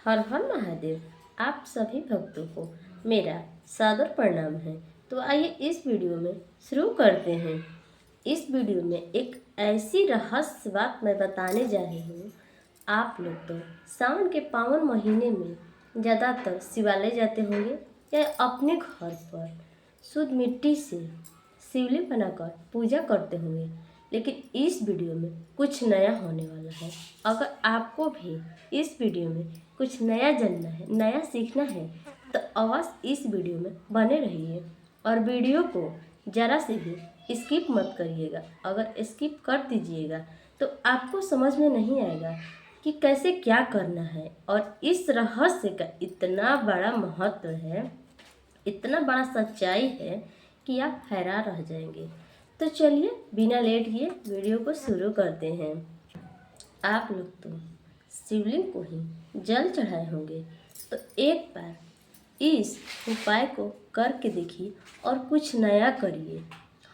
हर हर महादेव। आप सभी भक्तों को मेरा सादर प्रणाम है। तो आइए इस वीडियो में शुरू करते हैं। इस वीडियो में एक ऐसी रहस्य बात मैं बताने जा रही हूँ। आप लोग तो सावन के पावन महीने में ज़्यादातर शिवालय जाते होंगे या अपने घर पर शुद्ध मिट्टी से शिवलिंग बनाकर पूजा करते होंगे। लेकिन इस वीडियो में कुछ नया होने वाला है। अगर आपको भी इस वीडियो में कुछ नया जानना है, नया सीखना है, तो अवश्य इस वीडियो में बने रहिए और वीडियो को ज़रा से भी स्किप मत करिएगा। अगर स्किप कर दीजिएगा तो आपको समझ में नहीं आएगा कि कैसे क्या करना है। और इस रहस्य का इतना बड़ा महत्व है, इतना बड़ा सच्चाई है कि आप हैरान रह जाएंगे। तो चलिए बिना लेट किए वीडियो को शुरू करते हैं। आप लोग तो शिवलिंग को ही जल चढ़ाए होंगे, तो एक बार इस उपाय को करके देखिए और कुछ नया करिए।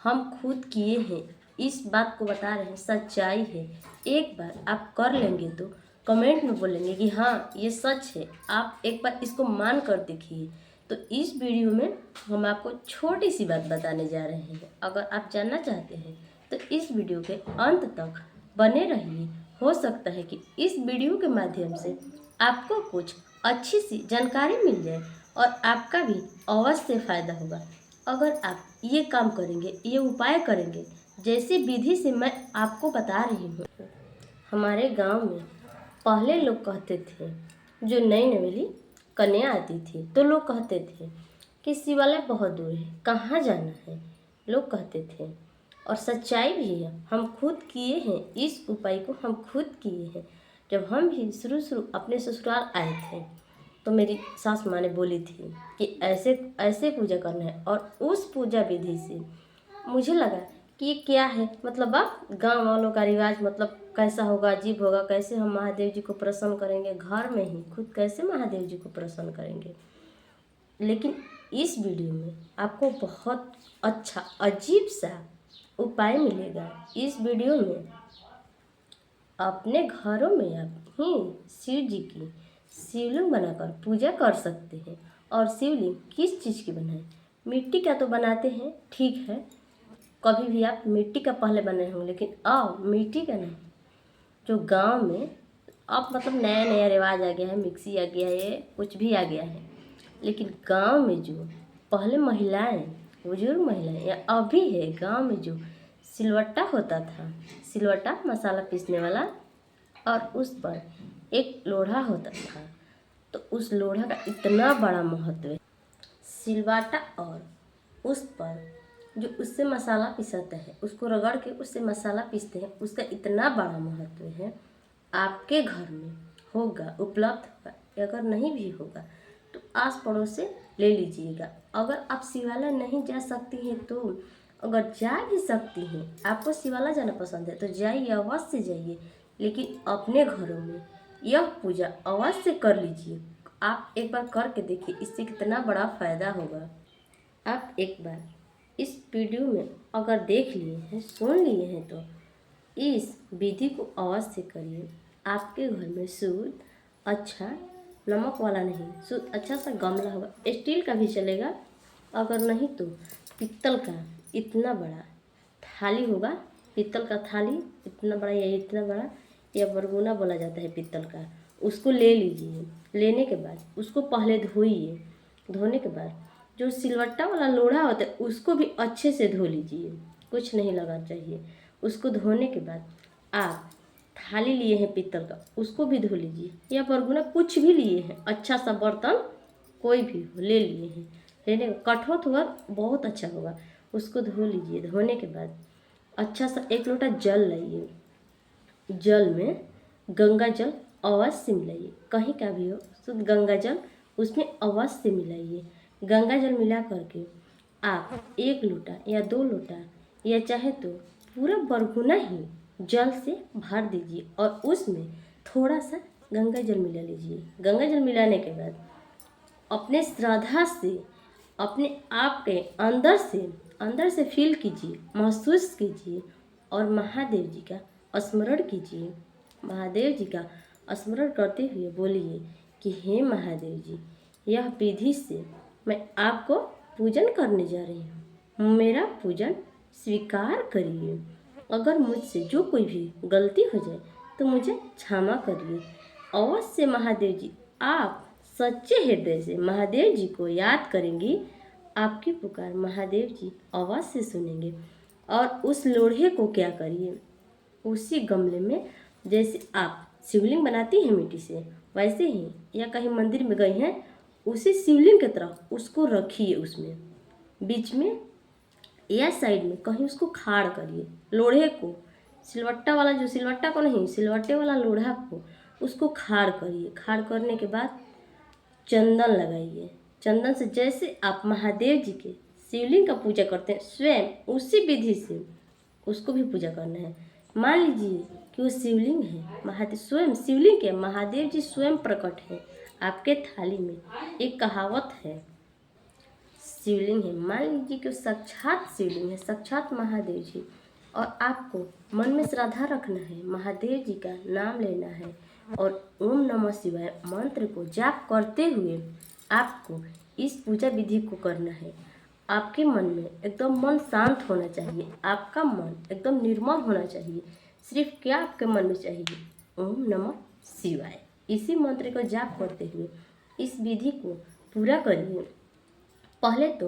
हम खुद किए हैं, इस बात को बता रहे हैं, सच्चाई है। एक बार आप कर लेंगे तो कमेंट में बोलेंगे कि हाँ ये सच है। आप एक बार इसको मान कर देखिए। तो इस वीडियो में हम आपको छोटी सी बात बताने जा रहे हैं। अगर आप जानना चाहते हैं तो इस वीडियो के अंत तक बने रहिए। हो सकता है कि इस वीडियो के माध्यम से आपको कुछ अच्छी सी जानकारी मिल जाए और आपका भी अवश्य फ़ायदा होगा। अगर आप ये काम करेंगे, ये उपाय करेंगे जैसे विधि से मैं आपको बता रही हूँ। हमारे गांव में पहले लोग कहते थे, जो नई नवेली कन्या आती थी तो लोग कहते थे कि शिवालय बहुत दूर है, कहाँ जाना है, लोग कहते थे। और सच्चाई भी है, हम खुद किए हैं, इस उपाय को हम खुद किए हैं। जब हम भी शुरू अपने ससुराल आए थे तो मेरी सास माँ ने बोली थी कि ऐसे ऐसे पूजा करना है। और उस पूजा विधि से मुझे लगा कि ये क्या है, मतलब आप गांव वालों का रिवाज, मतलब कैसा होगा, अजीब होगा, कैसे हम महादेव जी को प्रसन्न करेंगे, घर में ही खुद कैसे महादेव जी को प्रसन्न करेंगे। लेकिन इस वीडियो में आपको बहुत अच्छा अजीब सा उपाय मिलेगा। इस वीडियो में अपने घरों में आप ही शिव जी की शिवलिंग बनाकर पूजा कर सकते हैं। और शिवलिंग किस चीज़ की बनाए, मिट्टी का तो बनाते हैं, ठीक है, कभी भी आप मिट्टी का पहले बनाए होंगे, लेकिन अब मिट्टी का नहीं। जो गांव में अब मतलब नया नया रिवाज आ गया है, मिक्सी आ गया है, कुछ भी आ गया है। लेकिन गांव में जो पहले महिलाएं, बुजुर्ग महिलाएं, या अभी है गांव में जो सिलवट्टा होता था, सिलवट्टा मसाला पीसने वाला, और उस पर एक लोढ़ा होता था। तो उस लोढ़ा का इतना बड़ा महत्व है। सिलवाटा और उस पर जो उससे मसाला पिसाता है, उसको रगड़ के उससे मसाला पीसते हैं, उसका इतना बड़ा महत्व है। आपके घर में होगा, उपलब्ध होगा, अगर नहीं भी होगा तो आस पड़ोस से ले लीजिएगा। अगर आप शिवालय नहीं जा सकती हैं तो अगर जा भी सकती हैं, आपको शिवालय जाना पसंद है तो जाइए, अवश्य जाइए। लेकिन अपने घरों में यह पूजा अवश्य कर लीजिए। आप एक बार करके देखिए, इससे कितना बड़ा फ़ायदा होगा। आप एक बार इस वीडियो में अगर देख लिए हैं, सुन लिए हैं, तो इस विधि को अवश्य करिए। आपके घर में शुद्ध अच्छा, नमक वाला नहीं, शुद्ध अच्छा सा गमला होगा, स्टील का भी चलेगा, अगर नहीं तो पित्तल का इतना बड़ा थाली होगा। पित्तल का थाली इतना बड़ा या इतना बड़ा, या बरगुना बोला जाता है पित्तल का, उसको ले लीजिए। लेने के बाद उसको पहले धोइए। धोने के बाद जो सिलवट्टा वाला लोढ़ा होता है उसको भी अच्छे से धो लीजिए, कुछ नहीं लगा चाहिए। उसको धोने के बाद आप थाली लिए हैं पित्तल का, उसको भी धो लीजिए, या बरगुना कुछ भी लिए हैं, अच्छा सा बर्तन कोई भी हो ले लिए हैं। लेने कठोर होगा, बहुत अच्छा होगा, उसको धो लीजिए। धोने के बाद अच्छा सा एक लोटा जल लाइए। जल में गंगा जल अवश्य मिलाइए, कहीं का भी हो, शुद्ध गंगा जल उसमें अवश्य मिलाइए। गंगा जल मिला करके आप 1 लोटा या 2 लोटा, या चाहे तो पूरा बरगुना ही जल से भर दीजिए और उसमें थोड़ा सा गंगा जल मिला लीजिए। गंगा जल मिलाने के बाद अपने श्रद्धा से, अपने आप के अंदर से फील कीजिए, महसूस कीजिए और महादेव जी का स्मरण कीजिए। महादेव जी का स्मरण करते हुए बोलिए कि हे महादेव जी, यह विधि से मैं आपको पूजन करने जा रही हूँ, मेरा पूजन स्वीकार करिए। अगर मुझसे जो कोई भी गलती हो जाए तो मुझे क्षमा करिए। अवश्य महादेव जी, आप सच्चे हृदय से महादेव जी को याद करेंगी, आपकी पुकार महादेव जी अवश्य सुनेंगे। और उस लोढ़े को क्या करिए, उसी गमले में, जैसे आप शिवलिंग बनाती हैं मिट्टी से, वैसे ही, या कहीं मंदिर में गई हैं, उसी शिवलिंग की तरह उसको रखिए, उसमें बीच में या साइड में कहीं उसको खाड़ करिए। लोढ़े को, सिलवट्टा वाला, जो सिलवट्टा को नहीं, सिलवट्टे वाला लोढ़ा को, उसको खाड़ करिए। खाड़ करने के बाद चंदन लगाइए। चंदन से जैसे आप महादेव जी के शिवलिंग का पूजा करते हैं, स्वयं उसी विधि से उसको भी पूजा करना है। मान लीजिए कि वो शिवलिंग है, महादेव स्वयं शिवलिंग है, महादेव जी स्वयं प्रकट है आपके थाली में। एक कहावत है, शिवलिंग है, मान लीजिए कि साक्षात शिवलिंग है, साक्षात महादेव जी, और आपको मन में श्रद्धा रखना है, महादेव जी का नाम लेना है, और ओम नमः शिवाय मंत्र को जाप करते हुए आपको इस पूजा विधि को करना है। आपके मन में एकदम मन शांत होना चाहिए, आपका मन एकदम निर्मल होना चाहिए। सिर्फ क्या आपके मन में चाहिए, ओम नमः शिवाय। इसी मंत्र को जाप करते हुए इस विधि को पूरा करिए। पहले तो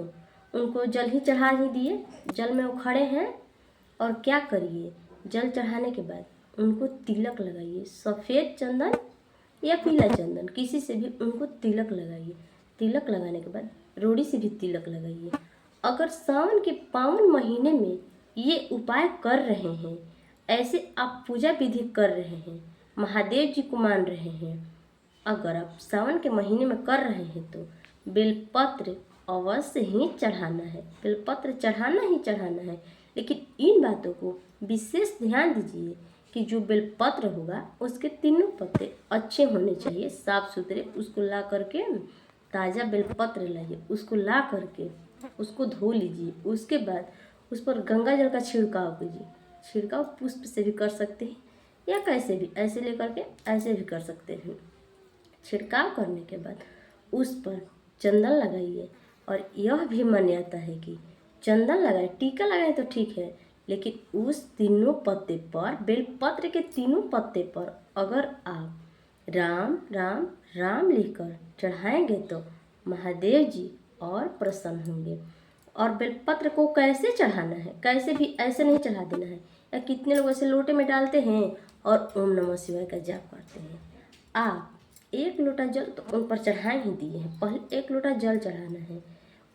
उनको जल ही चढ़ा ही दिए, जल में वो खड़े हैं, और क्या करिए, जल चढ़ाने के बाद उनको तिलक लगाइए। सफ़ेद चंदन या पीला चंदन, किसी से भी उनको तिलक लगाइए। तिलक लगाने के बाद रोड़ी से भी तिलक लगाइए। अगर सावन के पावन महीने में ये उपाय कर रहे हैं, ऐसे आप पूजा विधि कर रहे हैं, महादेव जी को मान रहे हैं, अगर आप सावन के महीने में कर रहे हैं तो बेलपत्र अवश्य ही चढ़ाना है, बेलपत्र चढ़ाना ही चढ़ाना है। लेकिन इन बातों को विशेष ध्यान दीजिए कि जो बेलपत्र होगा उसके तीनों पत्ते अच्छे होने चाहिए, साफ सुथरे। उसको ला करके, ताज़ा बेलपत्र लाइए, उसको ला करके उसको धो लीजिए। उसके बाद उस पर गंगा जल का छिड़काव कीजिए। छिड़काव पुष्प से भी कर सकते हैं या कैसे भी, ऐसे लेकर के ऐसे भी कर सकते हैं। छिड़काव करने के बाद उस पर चंदन लगाइए। और यह भी मान्यता है कि चंदन लगाए, टीका लगाए तो ठीक है, लेकिन उस तीनों पत्ते पर, बेलपत्र के तीनों पत्ते पर अगर आप राम राम राम लिखकर चढ़ाएंगे तो महादेव जी और प्रसन्न होंगे। और बेलपत्र को कैसे चढ़ाना है, कैसे भी ऐसे नहीं चढ़ा देना है, या कितने लोग ऐसे लोटे में डालते हैं और ओम नमः शिवाय का जाप करते हैं। आप एक लोटा जल तो उन पर चढ़ा ही दिए हैं, पहले एक लोटा जल चढ़ाना है।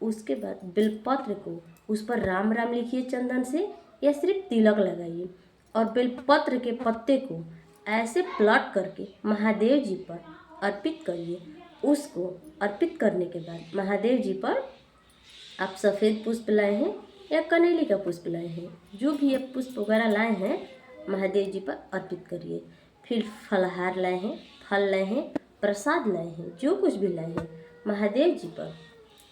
उसके बाद बेलपत्र को उस पर राम राम लिखिए चंदन से, या सिर्फ तिलक लगाइए। और बेलपत्र के पत्ते को ऐसे पलट करके महादेव जी पर अर्पित करिए। उसको अर्पित करने के बाद महादेव जी पर आप सफ़ेद पुष्प लाए हैं या कनेली का पुष्प लाए हैं, जो भी आप पुष्प वगैरह लाए हैं, महादेव जी पर अर्पित करिए। फिर फलहार लाए हैं, फल लाए हैं, प्रसाद लाए हैं, जो कुछ भी लाए हैं, महादेव जी पर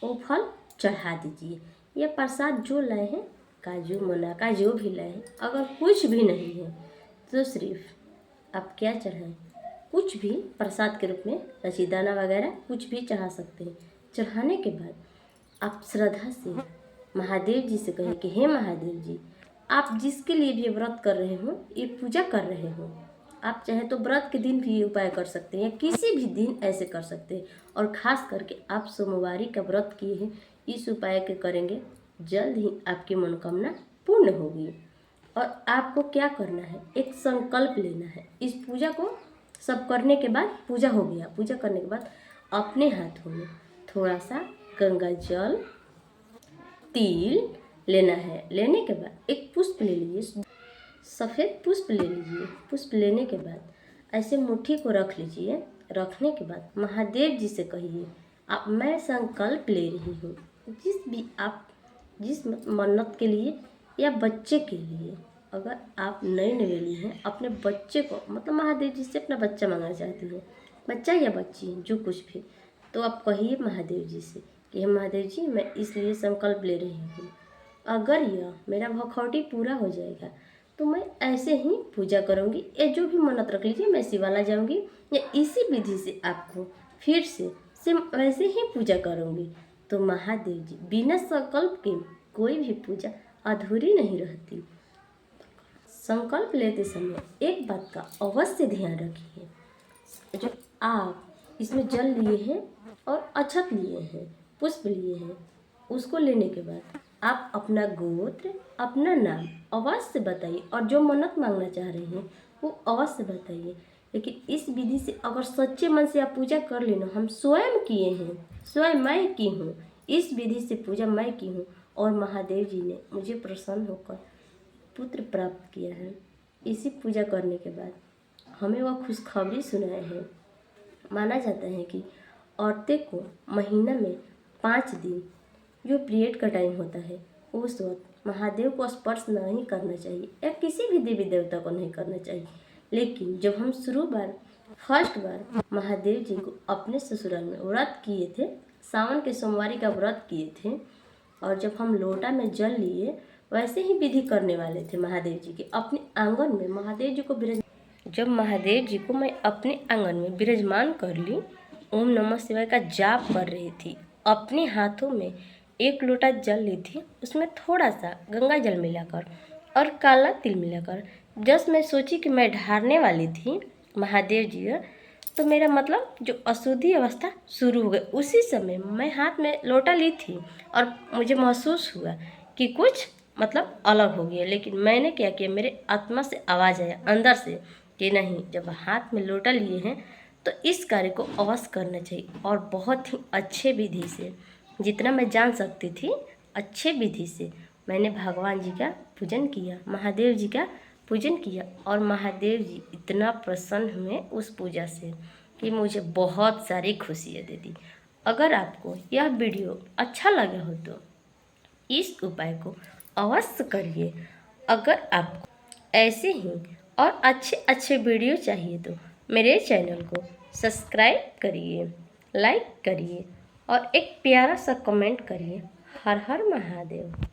वो फल चढ़ा दीजिए। या प्रसाद जो लाए हैं, काजू मुनक्का जो भी लाए हैं, अगर कुछ भी नहीं है तो सिर्फ आप क्या चढ़ाएं, कुछ भी प्रसाद के रूप में रसीदाना वगैरह कुछ भी चढ़ा सकते हैं। चढ़ाने के बाद आप श्रद्धा से महादेव जी से कहें कि हे महादेव जी, आप जिसके लिए भी व्रत कर रहे हो, ये पूजा कर रहे हो, आप चाहे तो व्रत के दिन भी ये उपाय कर सकते हैं, या किसी भी दिन ऐसे कर सकते हैं। और ख़ास करके आप सोमवारी का व्रत किए हैं, इस उपाय के करेंगे, जल्द ही आपकी मनोकामना पूर्ण होगी। और आपको क्या करना है, एक संकल्प लेना है। इस पूजा को सब करने के बाद, पूजा हो गया, पूजा करने के बाद अपने हाथों में थोड़ा सा गंगा जल, तिल लेना है। लेने के बाद एक पुष्प ले लीजिए, सफ़ेद पुष्प ले लीजिए। पुष्प लेने के बाद ऐसे मुट्ठी को रख लीजिए। रखने के बाद महादेव जी से कहिए, आप मैं संकल्प ले रही हूँ, जिस मन्नत के लिए या बच्चे के लिए, अगर आप नई नवेली हैं, अपने बच्चे को, मतलब महादेव जी से अपना बच्चा मांगना चाहती हैं, बच्चा या बच्ची जो कुछ भी, तो आप कहिए महादेव जी से कि हे महादेव जी, मैं इसलिए संकल्प ले रही हूँ, अगर यह मेरा भखौटी पूरा हो जाएगा तो मैं ऐसे ही पूजा करूँगी, या जो भी मन्नत रख लीजिए, मैं शिवाला जाऊँगी, या इसी विधि से आपको फिर से सेम वैसे ही पूजा करूँगी। तो महादेव जी, बिना संकल्प के कोई भी पूजा अधूरी नहीं रहती। संकल्प लेते समय एक बात का अवश्य ध्यान रखिए। जो आप इसमें जल लिए हैं और अक्षत लिए हैं, पुष्प लिए हैं, उसको लेने के बाद आप अपना गोत्र, अपना नाम अवश्य बताइए और जो मन्नत मांगना चाह रहे हैं वो अवश्य बताइए। लेकिन इस विधि से अगर सच्चे मन से आप पूजा कर लेना, हम स्वयं किए हैं, स्वयं मैं की हूँ, इस विधि से पूजा मैं की हूँ और महादेव जी ने मुझे प्रसन्न होकर पुत्र प्राप्त किया है। इसी पूजा करने के बाद हमें वह खुशखबरी सुनाए हैं। माना जाता है कि औरतें को महीना में 5 दिन जो पीरियड का टाइम होता है उस वक्त महादेव को स्पर्श नहीं करना चाहिए या किसी भी देवी देवता को नहीं करना चाहिए। लेकिन जब हम फर्स्ट बार महादेव जी को अपने ससुराल में व्रत किए थे, सावन के सोमवारी का व्रत किए थे, और जब हम लोटा में जल लिए वैसे ही विधि करने वाले थे महादेव जी के अपने आंगन में, महादेव जी को जब महादेव जी को मैं अपने आंगन में विराजमान कर ली, ओम नमः शिवाय का जाप कर रही थी। अपने हाथों में 1 लोटा जल ली थी, उसमें थोड़ा सा गंगा जल मिलाकर और काला तिल मिलाकर जस्ट मैं सोची कि मैं ढारने वाली थी महादेव जी, तो मेरा मतलब जो अशुद्धि अवस्था शुरू हो गई। उसी समय मैं हाथ में लोटा ली थी और मुझे महसूस हुआ कि कुछ मतलब अलग हो गया। लेकिन मैंने क्या किया, मेरे आत्मा से आवाज़ आया अंदर से कि नहीं, जब हाथ में लोटा लिए हैं तो इस कार्य को अवश्य करना चाहिए। और बहुत ही अच्छे विधि से, जितना मैं जान सकती थी अच्छे विधि से मैंने भगवान जी का पूजन किया, महादेव जी का पूजन किया और महादेव जी इतना प्रसन्न हुए उस पूजा से कि मुझे बहुत सारी खुशियाँ दे दी। अगर आपको यह वीडियो अच्छा लगा हो तो इस उपाय को अवश्य करिए। अगर आपको ऐसे ही और अच्छे अच्छे वीडियो चाहिए तो मेरे चैनल को सब्सक्राइब करिए, लाइक करिए और एक प्यारा सा कमेंट करिए। हर हर महादेव।